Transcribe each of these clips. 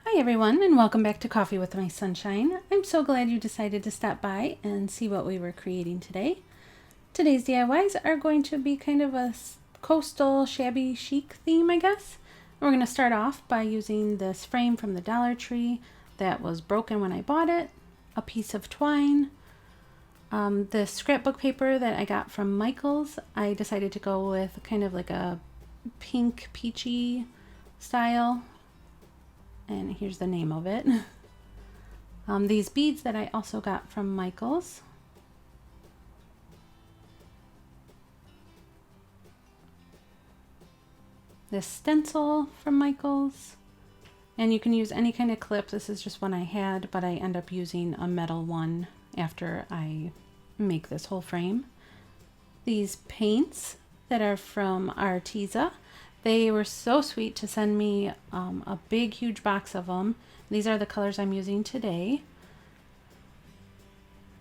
Hi everyone, and welcome back to Coffee with My Sunshine. I'm so glad you decided to stop by and see what we were creating today. Today's DIYs are going to be kind of a coastal shabby chic theme, I guess. We're going to start off by using this frame from the Dollar Tree that was broken when I bought it, a piece of twine, this scrapbook paper that I got from Michaels. I decided to go with kind of like a pink peachy style. And here's the name of it. These beads that I also got from Michaels. This stencil from Michaels. And you can use any kind of clip. This is just one I had, but I end up using a metal one after I make this whole frame. These paints that are from Arteza. They were so sweet to send me a big, huge box of them. These are the colors I'm using today.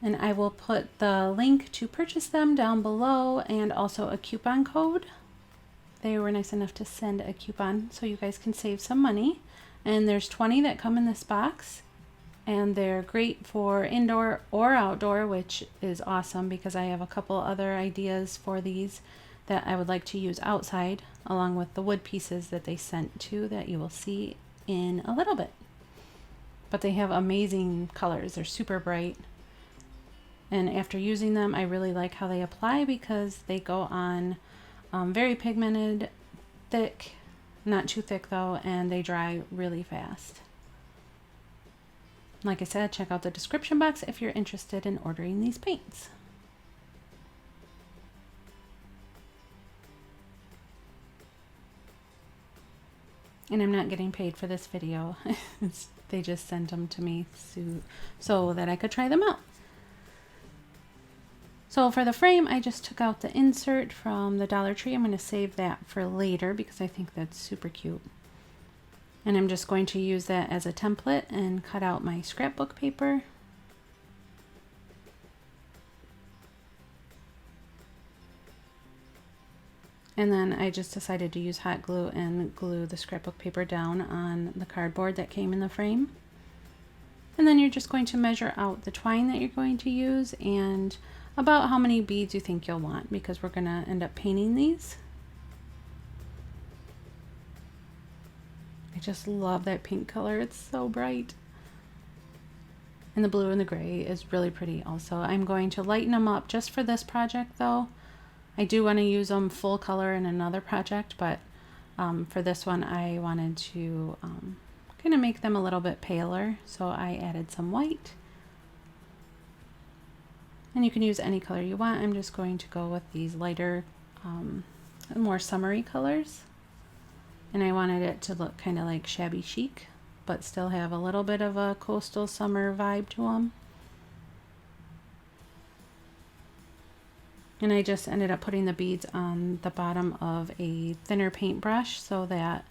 And I will put the link to purchase them down below and also a coupon code. They were nice enough to send a coupon so you guys can save some money. And there's 20 that come in this box. And they're great for indoor or outdoor, which is awesome because I have a couple other ideas for these that I would like to use outside, along with the wood pieces that they sent too that you will see in a little bit. But they have amazing colors. They're super bright. And after using them, I really like how they apply because they go on very pigmented, thick, not too thick though, and they dry really fast. Like I said, check out the description box if you're interested in ordering these paints. And I'm not getting paid for this video. They just sent them to me so that I could try them out. So for the frame, I just took out the insert from the Dollar Tree. I'm going to save that for later because I think that's super cute. And I'm just going to use that as a template and cut out my scrapbook paper. And then I just decided to use hot glue and glue the scrapbook paper down on the cardboard that came in the frame. And then you're just going to measure out the twine that you're going to use and about how many beads you think you'll want because we're going to end up painting these. I just love that pink color. It's so bright. And the blue and the gray is really pretty also. I'm going to lighten them up just for this project though. I do want to use them full color in another project, but for this one I wanted to kind of make them a little bit paler, so I added some white. And you can use any color you want. I'm just going to go with these lighter, more summery colors. And I wanted it to look kind of like shabby chic, but still have a little bit of a coastal summer vibe to them. And I just ended up putting the beads on the bottom of a thinner paintbrush so that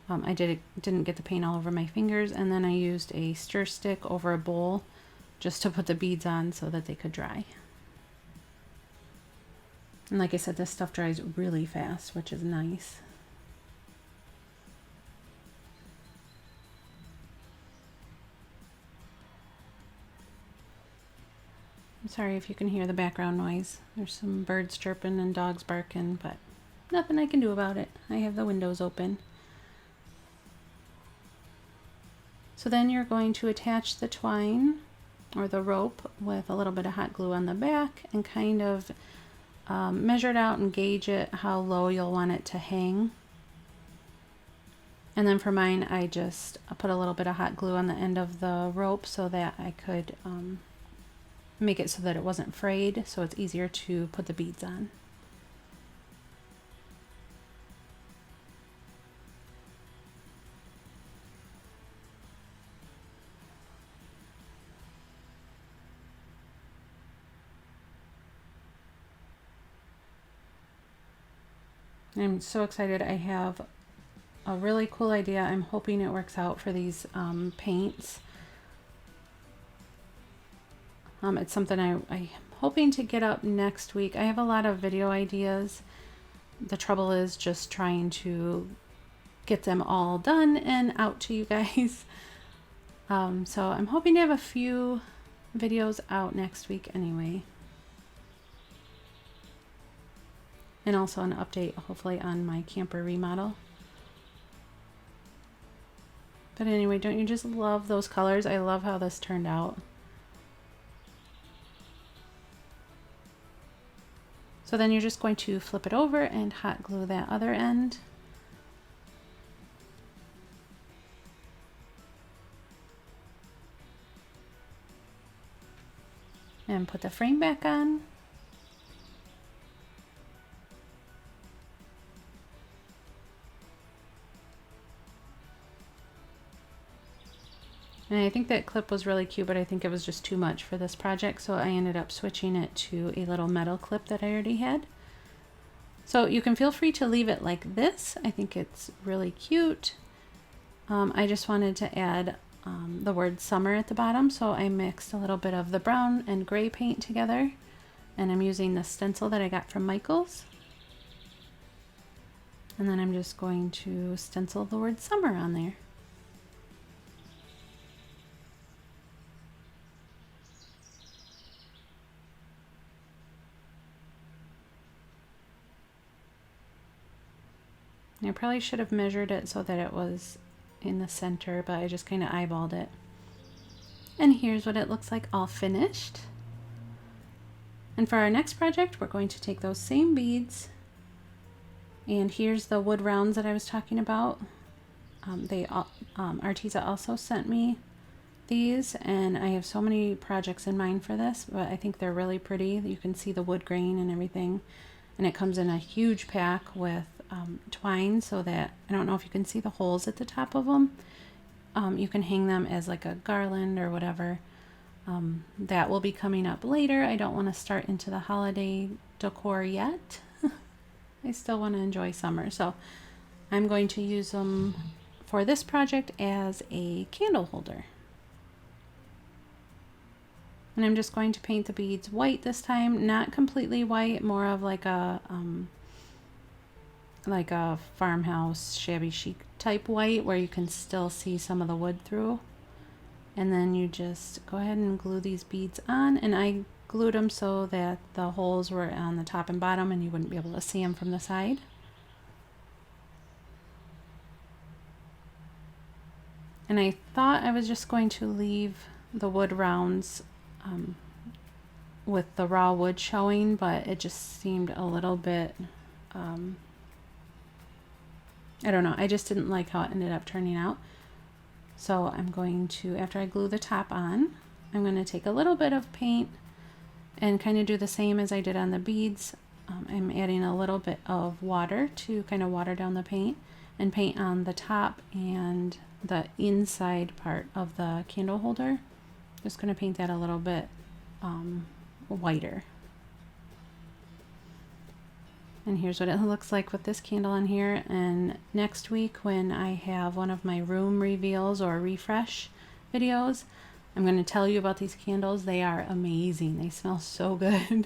I didn't get the paint all over my fingers. And then I used a stir stick over a bowl just to put the beads on so that they could dry. And like I said, this stuff dries really fast, which is nice. I'm sorry if you can hear the background noise. There's some birds chirping and dogs barking, but nothing I can do about it. I have the windows open. So then you're going to attach the twine or the rope with a little bit of hot glue on the back and kind of measure it out and gauge it how low you'll want it to hang. And then for mine, I put a little bit of hot glue on the end of the rope so that I could make it so that it wasn't frayed, so it's easier to put the beads on. I'm so excited. I have a really cool idea. I'm hoping it works out for these paints. It's something I'm hoping to get up next week. I have a lot of video ideas. The trouble is just trying to get them all done and out to you guys. So I'm hoping to have a few videos out next week anyway. And also an update hopefully on my camper remodel. But anyway, don't you just love those colors? I love how this turned out. So then you're just going to flip it over and hot glue that other end. And put the frame back on. And I think that clip was really cute, but I think it was just too much for this project, so I ended up switching it to a little metal clip that I already had. So you can feel free to leave it like this. I think it's really cute. I just wanted to add the word summer at the bottom, so I mixed a little bit of the brown and gray paint together, and I'm using the stencil that I got from Micheals. And then I'm just going to stencil the word summer on there. I probably should have measured it so that it was in the center, but I just kind of eyeballed it. And here's what it looks like all finished. And for our next project, we're going to take those same beads, and here's the wood rounds that I was talking about. Arteza also sent me these, and I have so many projects in mind for this, but I think they're really pretty. You can see the wood grain and everything, and it comes in a huge pack with twine, so that I don't know if you can see the holes at the top of them. You can hang them as like a garland or whatever. That will be coming up later. I don't want to start into the holiday decor yet. I still want to enjoy summer, so I'm going to use them for this project as a candle holder. And I'm just going to paint the beads white this time, not completely white, more of like a farmhouse shabby chic type white where you can still see some of the wood through. And then you just go ahead and glue these beads on, and I glued them so that the holes were on the top and bottom and you wouldn't be able to see them from the side. And I thought I was just going to leave the wood rounds with the raw wood showing, but it just seemed a little bit I don't know, I just didn't like how it ended up turning out. So I'm going to, after I glue the top on, I'm going to take a little bit of paint and kind of do the same as I did on the beads. I'm adding a little bit of water to kind of water down the paint and paint on the top and the inside part of the candle holder. Just going to paint that a little bit whiter. And here's what it looks like with this candle on here. And next week, when I have one of my room reveals or refresh videos, I'm going to tell you about these candles. They are amazing. They smell so good.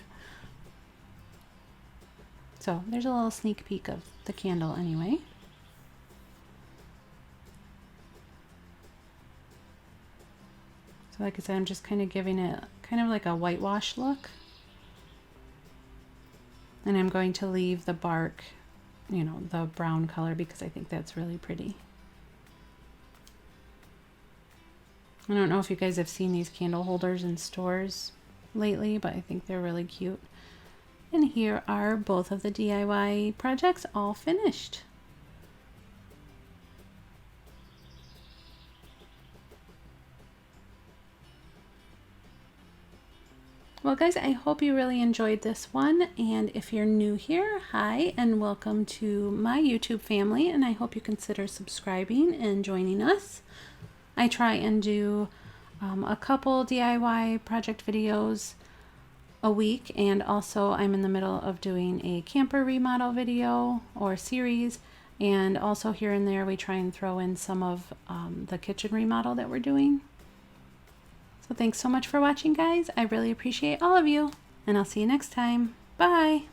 So there's a little sneak peek of the candle anyway. So like I said, I'm just kind of giving it kind of like a whitewash look. And I'm going to leave the bark, you know, the brown color, because I think that's really pretty. I don't know if you guys have seen these candle holders in stores lately, but I think they're really cute. And here are both of the DIY projects all finished. Well guys, I hope you really enjoyed this one, and if you're new here, hi and welcome to my YouTube family, and I hope you consider subscribing and joining us. I try and do a couple DIY project videos a week, and also I'm in the middle of doing a camper remodel video or series, and also here and there we try and throw in some of the kitchen remodel that we're doing. So thanks so much for watching, guys. I really appreciate all of you, and I'll see you next time. Bye!